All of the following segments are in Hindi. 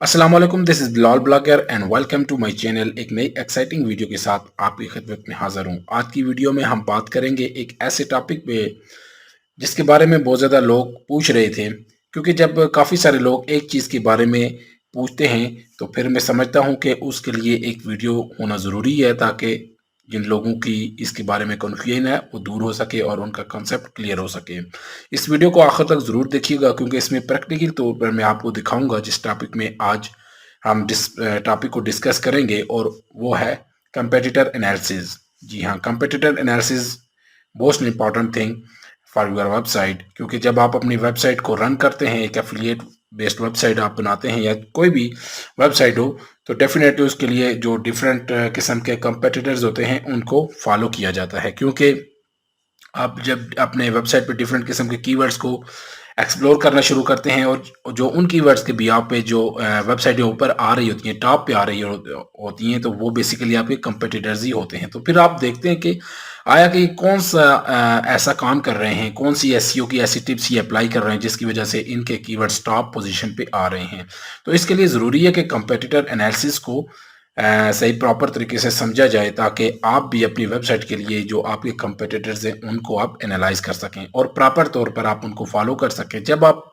अस्सलाम वालेकुम, this is Bilal blogger and welcome to my channel. एक नई एक्साइटिंग वीडियो के साथ आपकी खिदमत में हाजिर हूँ। आज की वीडियो में हम बात करेंगे एक ऐसे टॉपिक पे जिसके बारे में बहुत ज़्यादा लोग पूछ रहे थे, क्योंकि जब काफ़ी सारे लोग एक चीज़ के बारे में पूछते हैं तो फिर मैं समझता हूँ कि उसके लिए एक वीडियो होना ज़रूरी है, ताकि जिन लोगों की इसके बारे में कन्फ्यूजन है वो दूर हो सके और उनका कंसेप्ट क्लियर हो सके। इस वीडियो को आखिर तक ज़रूर देखिएगा, क्योंकि इसमें प्रैक्टिकल तौर पर मैं आपको दिखाऊंगा जिस टॉपिक में आज हम टॉपिक को डिस्कस करेंगे, और वो है कंपेटिटर एनालिसिस। जी हाँ, competitor analysis most important thing for your website, क्योंकि जब आप अपनी वेबसाइट को रन करते हैं, एक एफिलिएट बेस्ड वेबसाइट आप बनाते हैं या कोई भी वेबसाइट हो, तो डेफिनेटली उसके लिए जो डिफरेंट किस्म के कंपेटिटर्स होते हैं उनको फॉलो किया जाता है। क्योंकि आप जब अपने वेबसाइट पे डिफरेंट किस्म के कीवर्ड्स को एक्सप्लोर करना शुरू करते हैं, और जो उन कीवर्ड्स के भी आप पे जो वेबसाइटें ऊपर आ रही होती हैं, टॉप पे आ रही होती हैं, तो वो बेसिकली आपके कंपेटिटर्स ही होते हैं। तो फिर आप देखते हैं कि आया कि कौन सा ऐसा काम कर रहे हैं, कौन सी एसईओ की ऐसी टिप्स ये अप्लाई कर रहे हैं जिसकी वजह से इनके कीवर्ड्स टॉप पोजीशन पे आ रहे हैं। तो इसके लिए ज़रूरी है कि कंपेटिटर एनालिसिस को सही प्रॉपर तरीके से समझा जाए, ताकि आप भी अपनी वेबसाइट के लिए जो आपके कंपेटिटर्स हैं उनको आप एनालाइज कर सकें और प्रॉपर तौर पर आप उनको फॉलो कर सकें। जब आप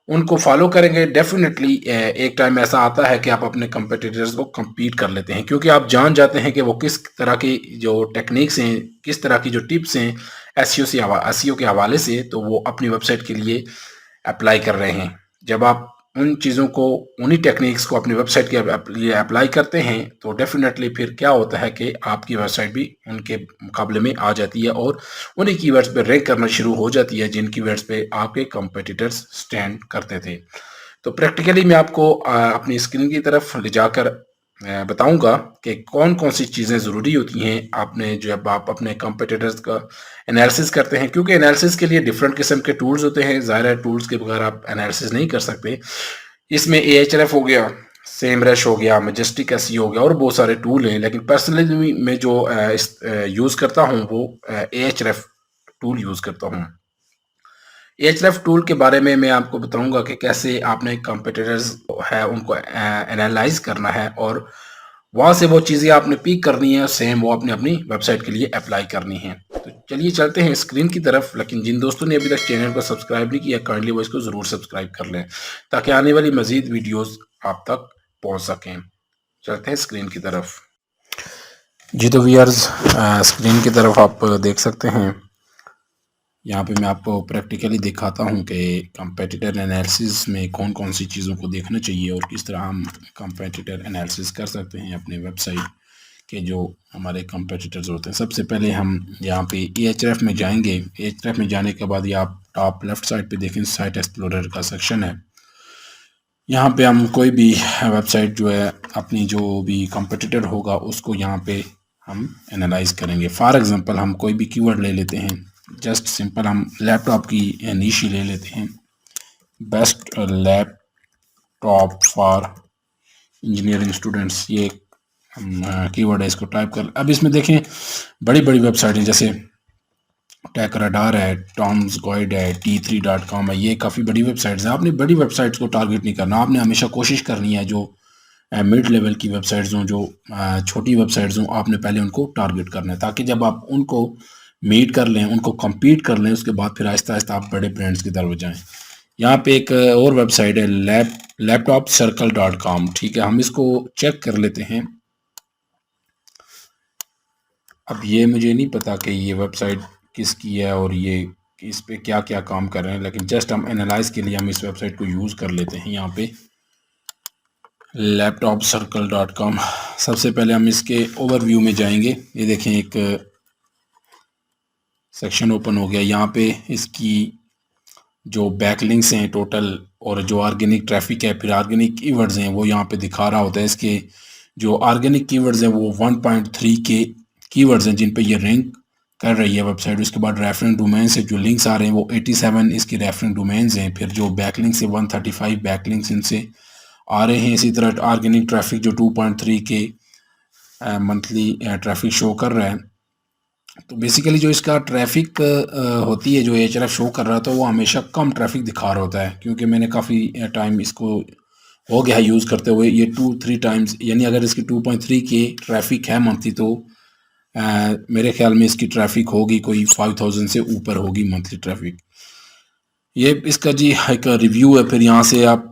उनको फॉलो करेंगे, डेफिनेटली एक टाइम ऐसा आता है कि आप अपने कंपेटिटर्स को compete कर लेते हैं, क्योंकि आप जान जाते हैं कि वो किस तरह की जो टेक्निक्स हैं, किस तरह की जो टिप्स हैं एसईओ के हवाले से, तो वो अपनी वेबसाइट के लिए अप्लाई कर रहे हैं। जब आप उन चीज़ों को, उन्हीं टेक्निक्स को अपनी वेबसाइट के लिए अप्लाई करते हैं, तो डेफिनेटली फिर क्या होता है कि आपकी वेबसाइट भी उनके मुकाबले में आ जाती है और उन्हीं कीवर्ड्स पे रैंक करना शुरू हो जाती है जिन कीवर्ड्स पे आपके कंपेटिटर्स स्टैंड करते थे। तो प्रैक्टिकली मैं आपको अपनी स्क्रीन की तरफ ले जाकर बताऊंगा कि कौन कौन सी चीज़ें ज़रूरी होती हैं आपने जब आप अपने कंपेटिटर्स का एनालिसिस करते हैं, क्योंकि एनालिसिस के लिए डिफरेंट किस्म के टूल्स होते हैं। ज़ाहिर है टूल्स के बगैर आप एनालिसिस नहीं कर सकते। इसमें एएचआरएफ हो गया, सेमरश हो गया, मैजेस्टिक एसईओ हो गया, और बहुत सारे टूल हैं, लेकिन पर्सनली मैं जो यूज़ करता हूँ वो एएचआरएफ टूल यूज़ करता हूँ। एएचआरएफ टूल के बारे में मैं आपको बताऊंगा कि कैसे आपने कंपेटिटर्स है उनको एनालाइज करना है, और वहां से वो चीज़ें आपने पिक करनी है, सेम वो आपने अपनी वेबसाइट के लिए अप्लाई करनी है। तो चलिए चलते हैं स्क्रीन की तरफ। लेकिन जिन दोस्तों ने अभी तक चैनल को सब्सक्राइब नहीं किया, काइंडली वो इसको ज़रूर सब्सक्राइब कर लें, ताकि आने वाली मज़ीद वीडियोस आप तक पहुंच सकें। चलते हैं स्क्रीन की तरफ। जी तो व्यूअर्स, स्क्रीन की तरफ आप देख सकते हैं। यहाँ पे मैं आपको प्रैक्टिकली दिखाता हूँ कि कंपेटिटर एनालिसिस में कौन कौन सी चीज़ों को देखना चाहिए और किस तरह हम कंपेटिटर एनालिसिस कर सकते हैं अपने वेबसाइट के जो हमारे कंपेटिटर्स होते हैं। सबसे पहले हम यहाँ पे एएचआरएफ में जाएंगे। एएचआरएफ में जाने के बाद ये आप टॉप लेफ्ट साइड पे देखें, साइट एक्सप्लोरर का सेक्शन है। यहाँ पे हम कोई भी वेबसाइट जो है, अपनी जो भी कंपेटिटर होगा उसको यहाँ पे हम एनालाइज करेंगे। फॉर एग्जांपल हम कोई भी कीवर्ड ले लेते हैं, जस्ट सिंपल हम लैपटॉप की नीश ही ले लेते हैं, best laptop for engineering students, ये कीवर्ड है, इसको टाइप कर। अब इसमें देखें बड़ी बड़ी वेबसाइट हैं, जैसे टेक रडार है, टॉम्स गाइड है, T3.com है, ये काफ़ी बड़ी वेबसाइट्स हैं। आपने बड़ी वेबसाइट्स को टारगेट नहीं करना, आपने हमेशा कोशिश करनी है जो मिड लेवल की वेबसाइट्स हों, जो छोटी वेबसाइट्स हों, आपने पहले उनको टारगेट करना है, ताकि जब आप उनको मीट कर लें, उनको compete कर लें, उसके बाद फिर आहिस्ता आहिस्ता आप बड़े ब्रांड्स की तरफ जाएं। यहाँ पे एक और वेबसाइट है laptopcircle.com, ठीक है, हम इसको चेक कर लेते हैं। अब ये मुझे नहीं पता कि ये वेबसाइट किसकी है और ये इस पे क्या क्या काम कर रहे हैं, लेकिन जस्ट हम एनालाइज के लिए हम इस वेबसाइट को यूज़ कर लेते हैं। यहाँ पे laptopcircle.com, सबसे पहले हम इसके ओवरव्यू में जाएंगे। ये देखें एक सेक्शन ओपन हो गया। यहाँ पे इसकी जो बैकलिंक्स हैं टोटल, और जो ऑर्गेनिक ट्रैफिक है, फिर ऑर्गेनिक कीवर्ड्स हैं, वो यहाँ पे दिखा रहा होता है। इसके जो ऑर्गेनिक कीवर्ड्स हैं वो 1.3 के कीवर्ड्स हैं जिन पे ये रैंक कर रही है वेबसाइट। उसके बाद रेफरेंस डोमेन से जो लिंक्स आ रहे हैं वो 87 इसकी रेफरेंस डोमेन्स हैं। फिर जो बैकलिंक्स से 135 बैकलिंक्स इनसे आ रहे हैं। इसी तरह ऑर्गेनिक ट्रैफिक जो 2.3 के मंथली ट्रैफिक शो कर रहा है। तो बेसिकली जो इसका ट्रैफिक होती है, जो एएचआरएफ शो कर रहा था, वो हमेशा कम ट्रैफिक दिखा रहा होता है, क्योंकि मैंने काफ़ी टाइम इसको हो गया है यूज़ करते हुए ये 2-3 टाइम्स, यानी अगर इसकी 2.3 के ट्रैफिक है मंथली तो मेरे ख्याल में इसकी ट्रैफिक होगी कोई 5000 से ऊपर होगी मंथली ट्रैफिक। ये इसका जी एक रिव्यू है। फिर यहाँ से आप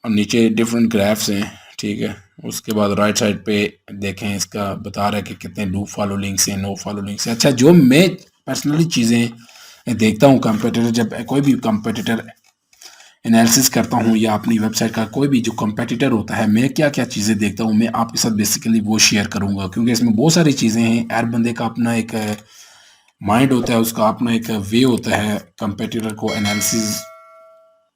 नीचे डिफरेंट ग्राफ्स हैं, ठीक है। उसके बाद राइट साइड पे देखें, इसका बता रहा है कि कितने डू फॉलो लिंक्स हैं, नो फॉलो लिंक्स हैं। अच्छा, जो मैं पर्सनली चीज़ें देखता हूँ कंपेटिटर, जब कोई भी कंपेटिटर एनालिसिस करता हूँ या अपनी वेबसाइट का कोई भी जो कंपेटिटर होता है, मैं क्या क्या चीज़ें देखता हूँ, मैं आपके साथ बेसिकली वो शेयर करूँगा, क्योंकि इसमें बहुत सारी चीज़ें हैं। हर बंदे का अपना एक माइंड होता है, उसका अपना एक वे होता है कंपेटिटर को एनालिसिस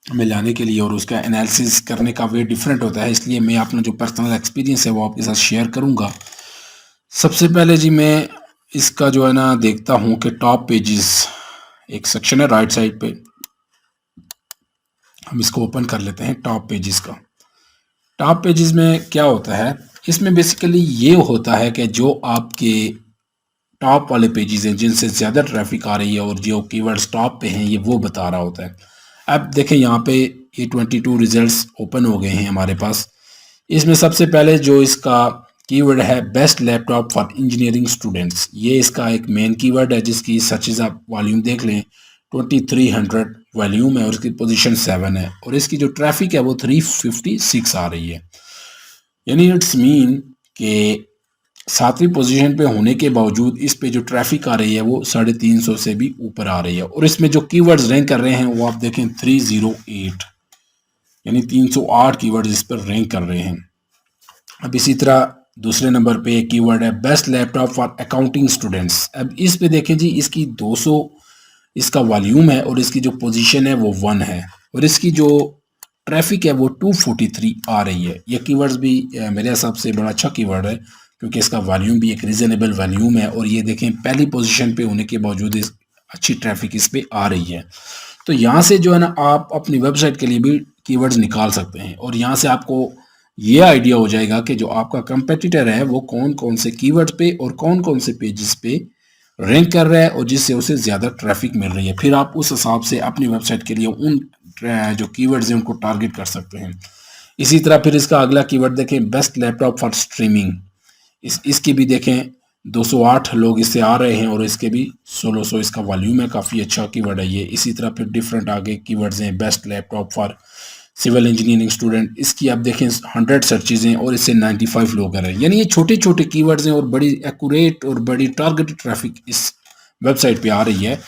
में लाने के लिए, और उसका एनालिसिस करने का वे डिफरेंट होता है। इसलिए मैं अपना जो पर्सनल एक्सपीरियंस है वो आपके साथ शेयर करूँगा। सबसे पहले जी मैं इसका जो है ना देखता हूँ कि टॉप पेजेस एक सेक्शन है राइट साइड पे, हम इसको ओपन कर लेते हैं। टॉप पेजेस का, टॉप पेजेस में क्या होता है, इसमें बेसिकली ये होता है कि जो आपके टॉप वाले पेजेस हैं जिनसे ज़्यादा ट्रैफिक आ रही है और जो कीवर्ड्स टॉप पे हैं, ये वो बता रहा होता है। अब देखें यहाँ पे ये 22 रिजल्ट्स ओपन हो गए हैं हमारे पास। इसमें सबसे पहले जो इसका कीवर्ड है, best laptop for engineering students, ये इसका एक मेन कीवर्ड है जिसकी सर्चेज आप वॉल्यूम देख लें 2300 वॉल्यूम है और इसकी पोजीशन 7 है, और इसकी जो ट्रैफिक है वो 356 आ रही है। यानी इट्स मीन कि 7वीं पोजीशन पे होने के बावजूद इस पे जो ट्रैफिक आ रही है वो 350 से भी ऊपर आ रही है, और इसमें जो कीवर्ड्स रैंक कर रहे हैं वो आप देखें 308, यानी 308 कीवर्ड्स इस पर रैंक कर रहे हैं। अब इसी तरह दूसरे नंबर पे एक कीवर्ड है best laptop for accounting students. अब इस पे देखें जी, इसकी 200 इसका वॉल्यूम है और इसकी जो पोजीशन है वो 1 है, और इसकी जो ट्रैफिक है वो 243 आ रही है। ये कीवर्ड्स भी मेरे हिसाब से बड़ा अच्छा कीवर्ड है, क्योंकि इसका वॉल्यूम भी एक रीजनेबल वॉल्यूम है, और ये देखें पहली पोजीशन पे होने के बावजूद अच्छी ट्रैफिक इस पे आ रही है। तो यहाँ से जो है ना आप अपनी वेबसाइट के लिए भी कीवर्ड्स निकाल सकते हैं, और यहाँ से आपको ये आइडिया हो जाएगा कि जो आपका कंपेटिटर है वो कौन कौन से कीवर्ड पे और कौन कौन से पेजेस पे रैंक कर रहा है और जिससे उसे ज़्यादा ट्रैफिक मिल रही है। फिर आप उस हिसाब से अपनी वेबसाइट के लिए उन जो कीवर्ड्स हैं उनको टारगेट कर सकते हैं। इसी तरह फिर इसका अगला कीवर्ड देखें, बेस्ट लैपटॉप फॉर स्ट्रीमिंग। इसकी भी देखें 208 लोग इससे आ रहे हैं और इसके भी 1600 इसका वॉल्यूम है, काफ़ी अच्छा कीवर्ड है ये। इसी तरह फिर डिफरेंट आगे कीवर्ड्स हैं, best laptop for civil engineering student, इसकी आप देखें 100 सर्चेज हैं और इससे 95 लोग आ रहे हैं। यानी ये छोटे छोटे कीवर्ड्स हैं और बड़ी एक्यूरेट और बड़ी टारगेटेड ट्रैफिक इस वेबसाइट पे आ रही है।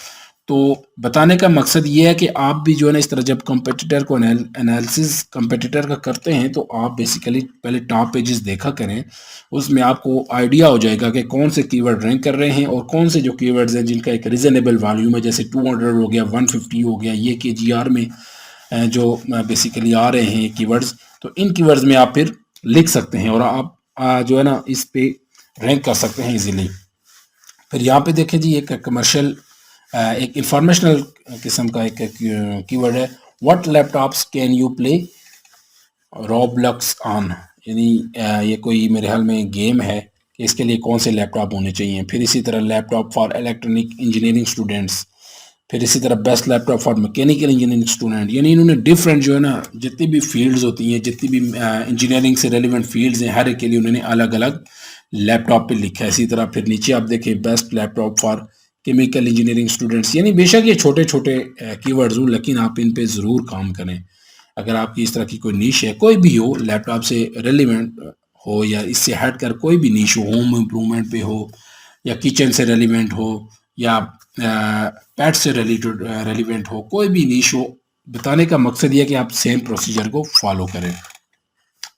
तो बताने का मकसद ये है कि आप भी जो है ना इस तरह जब कंपेटिटर को एनालिसिस कंपेटिटर का करते हैं तो आप बेसिकली पहले टॉप पेजेस देखा करें, उसमें आपको आइडिया हो जाएगा कि कौन से कीवर्ड रैंक कर रहे हैं और कौन से जो कीवर्ड्स हैं जिनका एक रीजनेबल वॉल्यूम है, जैसे 200 हो गया, 150 हो गया, ये KGR में जो बेसिकली आ रहे हैं कीवर्ड्स। तो इन कीवर्ड्स में आप फिर लिख सकते हैं और आप जो है ना इस पे रैंक कर सकते हैं इजीली। फिर यहाँ पे देखें जी, एक कमर्शियल एक इंफॉर्मेशनल किस्म का एक कीवर्ड है, what laptops can you play Roblox on, यानी ये कोई मेरे ख्याल में गेम है कि इसके लिए कौन से लैपटॉप होने चाहिए। फिर इसी तरह laptop for electronic engineering students, फिर इसी तरह best laptop for mechanical engineering student. यानी इन्होंने डिफरेंट जो है ना जितनी भी फील्ड्स होती हैं, जितनी भी इंजीनियरिंग से रेलिवेंट फील्ड्स हैं, हर एक के लिए उन्होंने अलग अलग लैपटॉप पे लिखा है। इसी तरह फिर नीचे आप देखें best laptop for chemical engineering students. यानी बेशक ये छोटे छोटे कीवर्ड्स हो, लेकिन आप इन पे ज़रूर काम करें। अगर आपकी इस तरह की कोई नीश है, कोई भी हो, लैपटॉप से रेलिवेंट हो या इससे हट कर कोई भी नीश हो, होम इम्प्रूवमेंट पे हो या किचन से रेलिवेंट हो या पैट से रेलिवेंट हो, कोई भी नीश हो, बताने का मकसद ये है कि आप सेम प्रोसीजर को फॉलो करें।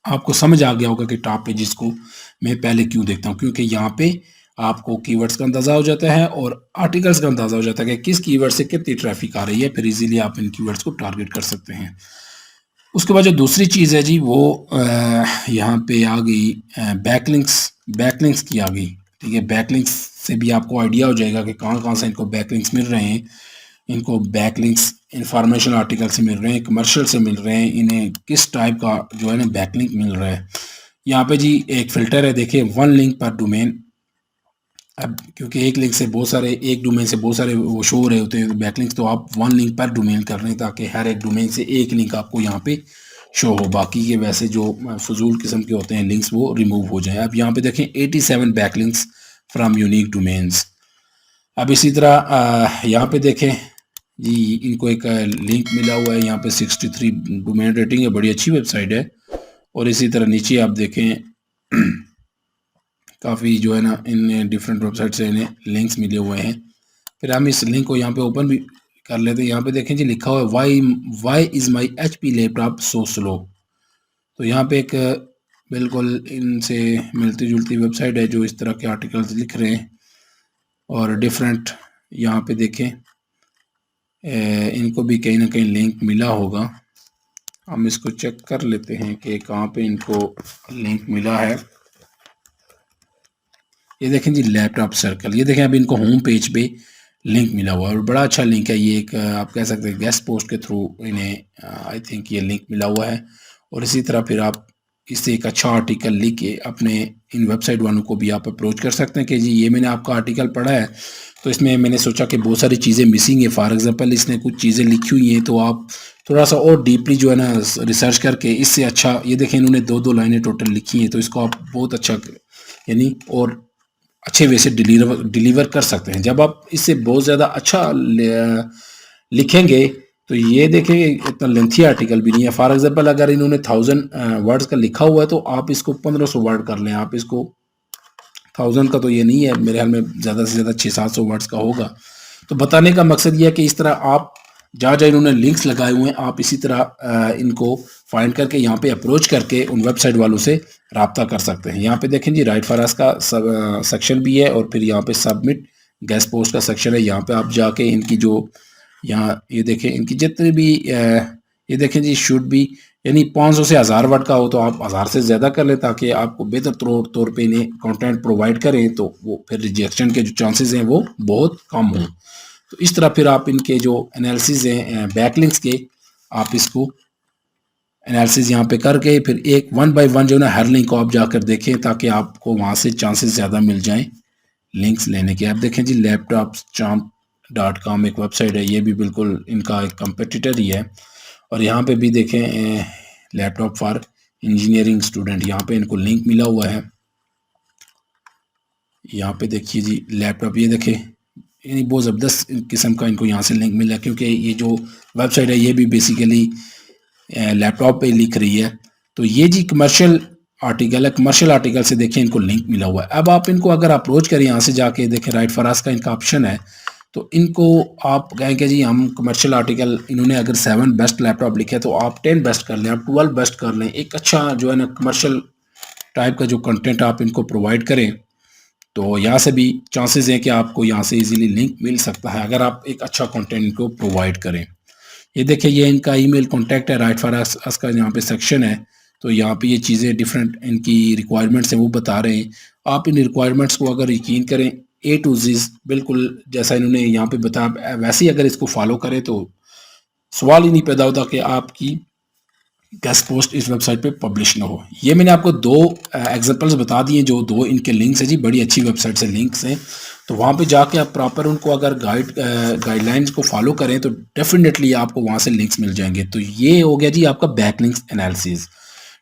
आपको समझ आ गया होगा कि टॉप पेजेस को मैं पहले क्यों देखता हूँ, क्योंकि यहाँ पे आपको कीवर्ड्स का अंदाज़ा हो जाता है और आर्टिकल्स का अंदाज़ा हो जाता है कि किस कीवर्ड से कितनी ट्रैफिक आ रही है, फिर इजीली आप इन कीवर्ड्स को टारगेट कर सकते हैं। उसके बाद जो दूसरी चीज़ है जी वो यहाँ पे आ गई बैकलिंक्स, बैकलिंक्स की आ गई। ठीक है, बैकलिंक्स से भी आपको आइडिया हो जाएगा कि कहाँ कहाँ से इनको बैकलिंक्स मिल रहे हैं। इनको बैकलिंक्स इंफॉर्मेशन आर्टिकल से मिल रहे हैं, कमर्शियल से मिल रहे हैं, इन्हें किस टाइप का जो है ना बैकलिंक मिल रहा है। यहाँ पे जी एक फ़िल्टर है, देखिए 1 लिंक पर डोमेन। अब क्योंकि एक लिंक से बहुत सारे, एक डोमेन से बहुत सारे वो शो हो रहे होते हैं बैकलिंक्स, तो आप 1 लिंक पर डोमेन कर रहे हैं ताकि हर एक डोमेन से एक लिंक आपको यहाँ पे शो हो, बाकी के वैसे जो फजूल किस्म के होते हैं लिंक्स वो रिमूव हो जाएं। अब यहाँ पे देखें 87 बैकलिंक्स फ्रॉम यूनिक डोमेन्स। अब इसी तरह यहाँ पे देखें जी, इनको एक लिंक मिला हुआ है, यहाँ पे 63 डोमेन रेटिंग है, बड़ी अच्छी वेबसाइट है। और इसी तरह नीचे आप देखें काफ़ी जो है ना इन डिफरेंट वेबसाइट से इन्हें लिंक्स मिले हुए हैं। फिर हम इस लिंक को यहाँ पे ओपन भी कर लेते हैं। यहाँ पे देखें जी, लिखा हुआ है why is my HP laptop so slow. तो यहाँ पे एक बिल्कुल इनसे मिलती जुलती वेबसाइट है जो इस तरह के आर्टिकल्स लिख रहे हैं। और डिफरेंट यहाँ पे देखें इनको भी कहीं ना कहीं लिंक मिला होगा। हम इसको चेक कर लेते हैं कि कहाँ पे इनको लिंक मिला है। ये देखें जी, लैपटॉप सर्कल, ये देखें अभी इनको होम पेज पे लिंक मिला हुआ है और बड़ा अच्छा लिंक है ये। एक आप कह सकते हैं गेस्ट पोस्ट के थ्रू इन्हें आई थिंक ये लिंक मिला हुआ है। और इसी तरह फिर आप इससे एक अच्छा आर्टिकल लिख के अपने इन वेबसाइट वालों को भी आप अप्रोच कर सकते हैं कि जी ये मैंने आपका आर्टिकल पढ़ा है, तो इसमें मैंने सोचा कि बहुत सारी चीज़ें मिसिंग है। फॉर एग्जांपल इसने कुछ चीज़ें लिखी हुई हैं, तो आप थोड़ा सा और डीपली जो है ना रिसर्च करके इससे अच्छा, ये देखें इन्होंने 2-2 लाइनें टोटल लिखी हैं, तो इसको आप बहुत अच्छा यानी और अच्छे वे से डिलीवर कर सकते हैं। जब आप इससे बहुत ज़्यादा अच्छा लिखेंगे तो ये देखें इतना लेंथी आर्टिकल भी नहीं है। फॉर एग्जांपल अगर इन्होंने 1000 वर्ड्स का लिखा हुआ है तो आप इसको 1500 वर्ड कर लें। आप इसको 1000 का तो ये नहीं है, मेरे ख्याल में ज़्यादा से ज़्यादा 600-700 वर्ड्स का होगा। तो बताने का मकसद ये है कि इस तरह आप जहाँ जहाँ इन्होंने लिंक्स लगाए हुए हैं आप इसी तरह इनको फाइंड करके यहाँ पे अप्रोच करके उन वेबसाइट वालों से रब्ता कर सकते हैं। यहाँ पे देखें जी, राइट फॉर अस का सेक्शन भी है और फिर यहाँ पे सबमिट गेस्ट पोस्ट का सेक्शन है। यहाँ पे आप जाके इनकी जो यहाँ ये देखें इनकी जितने भी ये देखें जी शुड भी, यानी 500 से 1000 वर्ड का हो तो आप 1000 से ज़्यादा कर लें ताकि आपको बेहतर तौर पे इन्हें कंटेंट प्रोवाइड करें, तो वो फिर रिजेक्शन के जो चांसेस हैं वो बहुत कम हों। तो इस तरह फिर आप इनके जो एनालिसिस हैं बैकलिंक्स के, आप इसको एनालिसिस यहाँ पे करके फिर एक 1 बाय 1 जो ना हर लिंक को आप जाकर देखें ताकि आपको वहाँ से चांसेस ज़्यादा मिल जाएं लिंक्स लेने के। आप देखें जी, laptopchamp.com एक वेबसाइट है, ये भी बिल्कुल इनका एक कंपेटिटर ही है। और यहाँ पे भी देखें लैपटॉप फॉर इंजीनियरिंग स्टूडेंट, यहाँ पे इनको लिंक मिला हुआ है। यहाँ पे देखिए जी लैपटॉप, ये देखें यानी बहुत ज़बरदस्त किस्म का इनको यहाँ से लिंक मिला, क्योंकि ये जो वेबसाइट है ये भी बेसिकली लैपटॉप पे लिख रही है। तो ये जी कमर्शियल आर्टिकल है, कमर्शियल आर्टिकल से देखें इनको लिंक मिला हुआ है। अब आप इनको अगर अप्रोच करें यहाँ से जाके देखें राइट फॉर अस का इनका ऑप्शन है, तो इनको आप कहें कि जी हम कमर्शियल आर्टिकल, इन्होंने अगर 7 बेस्ट लैपटॉप लिखे तो आप 10 बेस्ट कर लें, आप 12 बेस्ट कर लें। एक अच्छा जो है ना कमर्शियल टाइप का जो कंटेंट आप इनको प्रोवाइड करें तो यहाँ से भी चांसेस हैं कि आपको यहाँ से इजीली लिंक मिल सकता है अगर आप एक अच्छा कंटेंट इनको प्रोवाइड करें। ये देखिए ये इनका ईमेल कॉन्टैक्ट है, राइट फॉर अस का यहाँ पे सेक्शन है। तो यहाँ पे ये चीज़ें डिफरेंट इनकी रिक्वायरमेंट्स हैं वो बता रहे हैं। आप इन रिक्वायरमेंट्स को अगर यकीन करें A to Z बिल्कुल जैसा इन्होंने यहाँ पे बताया वैसे ही अगर इसको फॉलो करें तो सवाल ही नहीं पैदा होता कि आपकी गेस्ट पोस्ट इस वेबसाइट पे पब्लिश ना हो। ये मैंने आपको 2 एग्जांपल्स बता दिए, जो 2 इनके लिंक्स हैं जी, बड़ी अच्छी वेबसाइट से लिंक्स हैं। तो वहाँ पे जाके आप प्रॉपर उनको अगर गाइडलाइंस को फॉलो करें तो डेफिनेटली आपको वहाँ से लिंक्स मिल जाएंगे। तो ये हो गया जी आपका बैकलिंक्स एनालिसिस।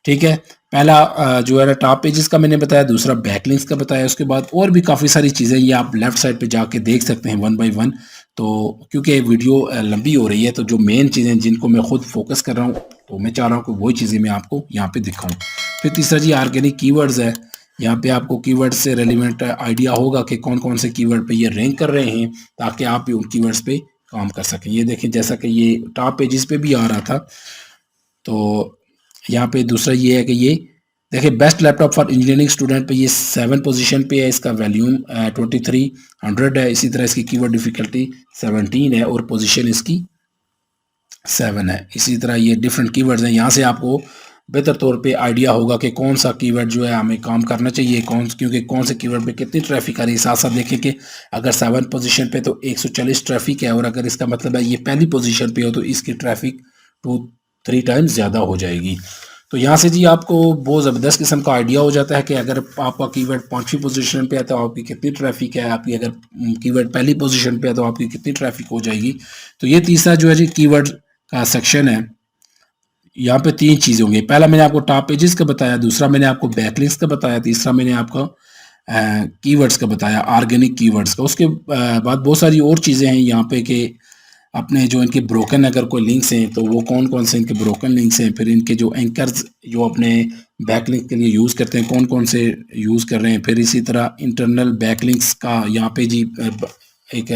ठीक है, पहला जो है ना टॉप पेजेस का मैंने बताया, दूसरा बैकलिंक्स का बताया, उसके बाद और भी काफ़ी सारी चीज़ें ये आप लेफ्ट साइड पे जाके देख सकते हैं 1 बाय 1। तो क्योंकि वीडियो लंबी हो रही है तो जो मेन चीज़ें जिनको मैं खुद फोकस कर रहा हूँ तो मैं चाह रहा हूँ कि वही चीज़ें मैं आपको यहाँ पे दिखाऊँ। फिर तीसरा जी ऑर्गेनिक कीवर्ड्स है। यहाँ पे आपको कीवर्ड से रेलिवेंट आइडिया होगा कि कौन कौन से कीवर्ड पे ये रैंक कर रहे हैं ताकि आप भी उन कीवर्ड्स पे काम कर सकें। ये देखें जैसा कि ये टॉप पेजेस पे भी आ रहा था। तो यहाँ पे दूसरा ये है कि ये देखिए best laptop for engineering student पे ये 7 पोजीशन पे है, इसका वैल्यूम 2300 है। इसी तरह इसकी कीवर्ड डिफिकल्टी 17 है और पोजीशन इसकी 7 है। इसी तरह ये डिफरेंट कीवर्ड्स हैं, यहाँ से आपको बेहतर तौर पे आइडिया होगा कि कौन सा कीवर्ड जो है हमें काम करना चाहिए, क्योंकि कौन से कीवर्ड पे कितनी ट्रैफिक आ रही है। साथ साथ देखें कि अगर 7 पोजीशन पे तो 140 ट्रैफिक है और अगर इसका मतलब है ये पहली पोजीशन पे हो तो इसकी ट्रैफिक 2-3 टाइम्स ज़्यादा हो जाएगी। तो यहाँ से जी आपको बहुत ज़बरदस्त किस्म का आइडिया हो जाता है कि अगर आपका कीवर्ड 5वीं पोजीशन पे है तो आपकी कितनी ट्रैफिक है, आपकी अगर कीवर्ड पहली पोजीशन पे है तो आपकी कितनी ट्रैफिक हो जाएगी। तो ये तीसरा जो है जी कीवर्ड का सेक्शन है, यहाँ पे 3 चीज़ें होंगी। पहला मैंने आपको टॉप पेजेस का बताया, दूसरा मैंने आपको बैकलिंक्स का बताया, तीसरा मैंने आपको कीवर्ड्स का बताया, ऑर्गेनिक कीवर्ड्स का। उसके बाद बहुत सारी और चीज़ें हैं यहाँ पे कि अपने जो इनके ब्रोकन अगर कोई लिंक्स हैं तो वो कौन-कौन से इनके ब्रोकन लिंक्स हैं, फिर इनके जो एंकर्स जो अपने बैकलिंक के लिए यूज़ करते हैं, कौन-कौन से यूज़ कर रहे हैं। फिर इसी तरह इंटरनल बैकलिंक्स का यहाँ पे जी एक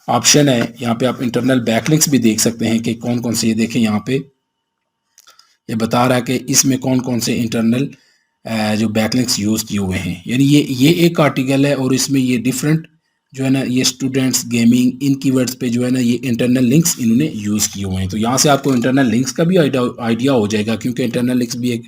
ऑप्शन है, यहाँ पे आप इंटरनल बैकलिंक्स भी देख सकते हैं कि कौन-कौन से, ये देखें यहाँ पे ये बता रहा है कि इसमें कौन-कौन से इंटरनल जो बैकलिंक्स यूज़ किए हुए हैं। यानी ये एक आर्टिकल है और इसमें ये डिफरेंट जो है ना, ये स्टूडेंट्स गेमिंग इन कीवर्ड्स पे जो है ना ये इंटरनल लिंक्स इन्होंने यूज़ किए हुए हैं। तो यहाँ से आपको इंटरनल लिंक्स का भी आइडिया हो जाएगा, क्योंकि इंटरनल लिंक्स भी एक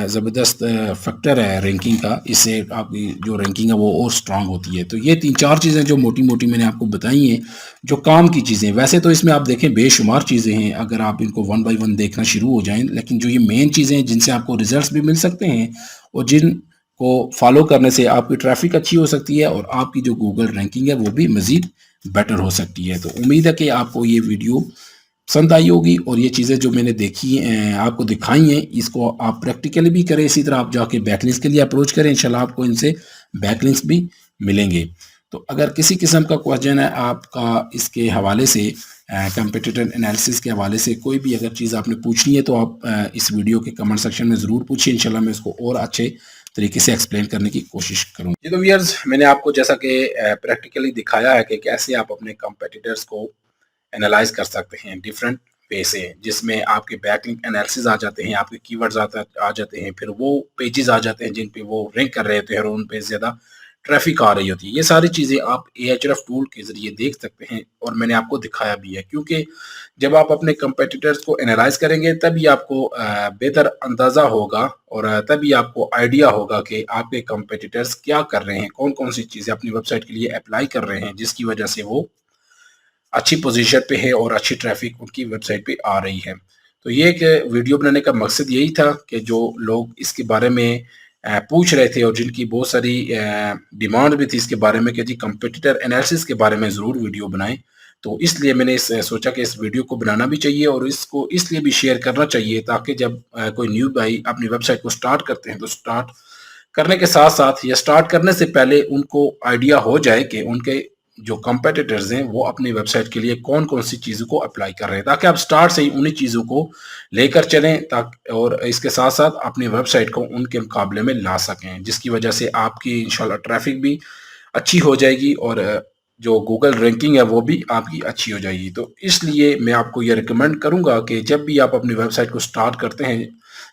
ज़बरदस्त फैक्टर है रैंकिंग का। इससे आपकी जो रैंकिंग है वो और स्ट्रांग होती है। तो ये 3-4 चीज़ें जो मोटी-मोटी मैंने आपको बताई हैं, जो काम की चीज़ें। वैसे तो इसमें आप देखें बेशुमार चीज़ें हैं, अगर आप इनको वन बाय वन देखना शुरू हो जाएँ, लेकिन जो ये मेन चीज़ें हैं जिनसे आपको रिज़ल्ट्स भी मिल सकते हैं और जिनको फॉलो करने से आपकी ट्रैफ़िक अच्छी हो सकती है और आपकी जो गूगल रैंकिंग है वो भी मज़ीद बेटर हो सकती है। तो उम्मीद है कि आपको ये वीडियो पसंद आई होगी और ये चीज़ें जो मैंने देखी आपको दिखाई हैं, इसको आप प्रैक्टिकली भी करें। इसी तरह आप जाके बैकलिंक्स के लिए अप्रोच करें, इंशाल्लाह आपको इनसे बैकलिंक्स भी मिलेंगे। तो अगर किसी किस्म का क्वेश्चन है आपका इसके हवाले से, कंपटीटर एनालिसिस के हवाले से कोई भी अगर चीज़ आपने पूछनी है तो आप इस वीडियो के कमेंट सेक्शन में ज़रूर पूछिए। इंशाल्लाह मैं इसको और अच्छे तरीके से एक्सप्लेन करने की कोशिश करूँगा। जी तो व्यूअर्स, मैंने आपको जैसा कि प्रैक्टिकली दिखाया है कि कैसे आप अपने कंपटीटर्स को एनालाइज कर सकते हैं डिफरेंट वे से, जिसमें आपके बैकलिंक एनालिसिस आ जाते हैं, आपके कीवर्ड्स आ जाते हैं, फिर वो पेजेस आ जाते हैं जिन पे वो रैंक कर रहे होते हैं और उन पे ज़्यादा ट्रैफिक आ रही होती है। ये सारी चीज़ें आप एएचआरएफ टूल के ज़रिए देख सकते हैं और मैंने आपको दिखाया भी है, क्योंकि जब आप अपने कंपेटिटर्स को एनालाइज करेंगे तभी आपको बेहतर अंदाज़ा होगा और तभी आपको आइडिया होगा कि आपके कंपेटिटर्स क्या कर रहे हैं, कौन-कौन सी चीज़ें अपनी वेबसाइट के लिए अप्लाई कर रहे हैं, जिसकी वजह से वो अच्छी पोजीशन पे है और अच्छी ट्रैफिक उनकी वेबसाइट पे आ रही है। तो ये एक वीडियो बनाने का मकसद यही था कि जो लोग इसके बारे में पूछ रहे थे और जिनकी बहुत सारी डिमांड भी थी इसके बारे में कि जी कंपटीटर एनालिसिस के बारे में ज़रूर वीडियो बनाएं, तो इसलिए मैंने सोचा कि इस वीडियो को बनाना भी चाहिए और इसको इसलिए भी शेयर करना चाहिए ताकि जब कोई न्यू भाई अपनी वेबसाइट को स्टार्ट करते हैं तो स्टार्ट करने के साथ साथ या स्टार्ट करने से पहले उनको आइडिया हो जाए कि उनके जो कंपेटिटर्स हैं वो अपनी वेबसाइट के लिए कौन-कौन सी चीज़ों को अप्लाई कर रहे हैं, ताकि आप स्टार्ट से ही उन्हीं चीज़ों को लेकर चलें ताकि और इसके साथ-साथ अपनी वेबसाइट को उनके मुकाबले में ला सकें, जिसकी वजह से आपकी इंशाल्लाह ट्रैफिक भी अच्छी हो जाएगी और जो गूगल रैंकिंग है वो भी आपकी अच्छी हो जाएगी। तो इसलिए मैं आपको ये रिकमेंड करूँगा कि जब भी आप अपनी वेबसाइट को स्टार्ट करते हैं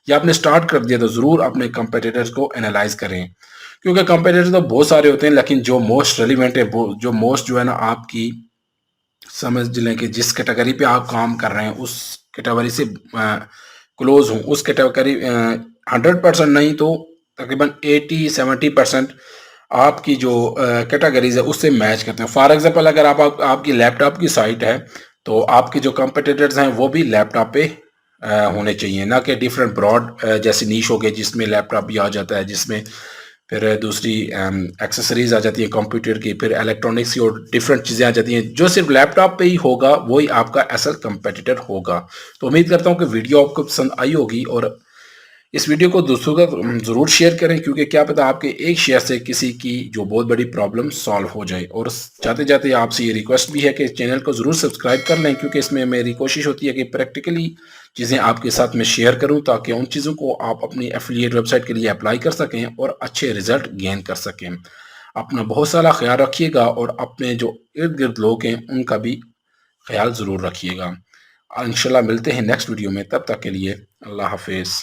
या आपने स्टार्ट कर दिया तो ज़रूर अपने कंपेटिटर्स को एनालाइज़ करें। क्योंकि कंपेटिटर तो बहुत सारे होते हैं, लेकिन जो मोस्ट रेलिवेंट है वो जो मोस्ट जो है ना आपकी समझ लें कि जिस कैटेगरी पे आप काम कर रहे हैं उस कैटेगरी से क्लोज हूँ, उस कैटेगरी 100% नहीं तो तकरीबन 80-70% आपकी जो कैटेगरीज है उससे मैच करते हैं। फॉर एग्जांपल अगर आपकी लैपटॉप की साइट है तो आपके जो कंपेटिटर्स हैं वो भी लैपटॉप पे होने चाहिए, ना कि डिफरेंट ब्रॉड जैसे नीश हो गए जिसमें लैपटॉप भी आ जाता है, जिसमें फिर दूसरी एक्सेसरीज आ जाती है कंप्यूटर की, फिर इलेक्ट्रॉनिक्स की और डिफरेंट चीज़ें आ जाती हैं। जो सिर्फ लैपटॉप पे ही होगा वही आपका असल कंपेटिटर होगा। तो उम्मीद करता हूँ कि वीडियो आपको पसंद आई होगी और इस वीडियो को दोस्तों का ज़रूर शेयर करें, क्योंकि क्या पता आपके एक शेयर से किसी की जो बहुत बड़ी प्रॉब्लम सॉल्व हो जाए। और जाते जाते आपसे ये रिक्वेस्ट भी है कि चैनल को ज़रूर सब्सक्राइब कर लें, क्योंकि इसमें मेरी कोशिश होती है कि प्रैक्टिकली चीज़ें आपके साथ में शेयर करूं ताकि उन चीज़ों को आप अपनी एफिलिएट वेबसाइट के लिए अप्लाई कर सकें और अच्छे रिजल्ट गेन कर सकें। अपना बहुत सारा ख्याल रखिएगा और अपने जो इर्द गिर्द लोग हैं उनका भी ख्याल ज़रूर रखिएगा। इंशाल्लाह मिलते हैं नेक्स्ट वीडियो में, तब तक के लिए अल्लाह हाफिज़।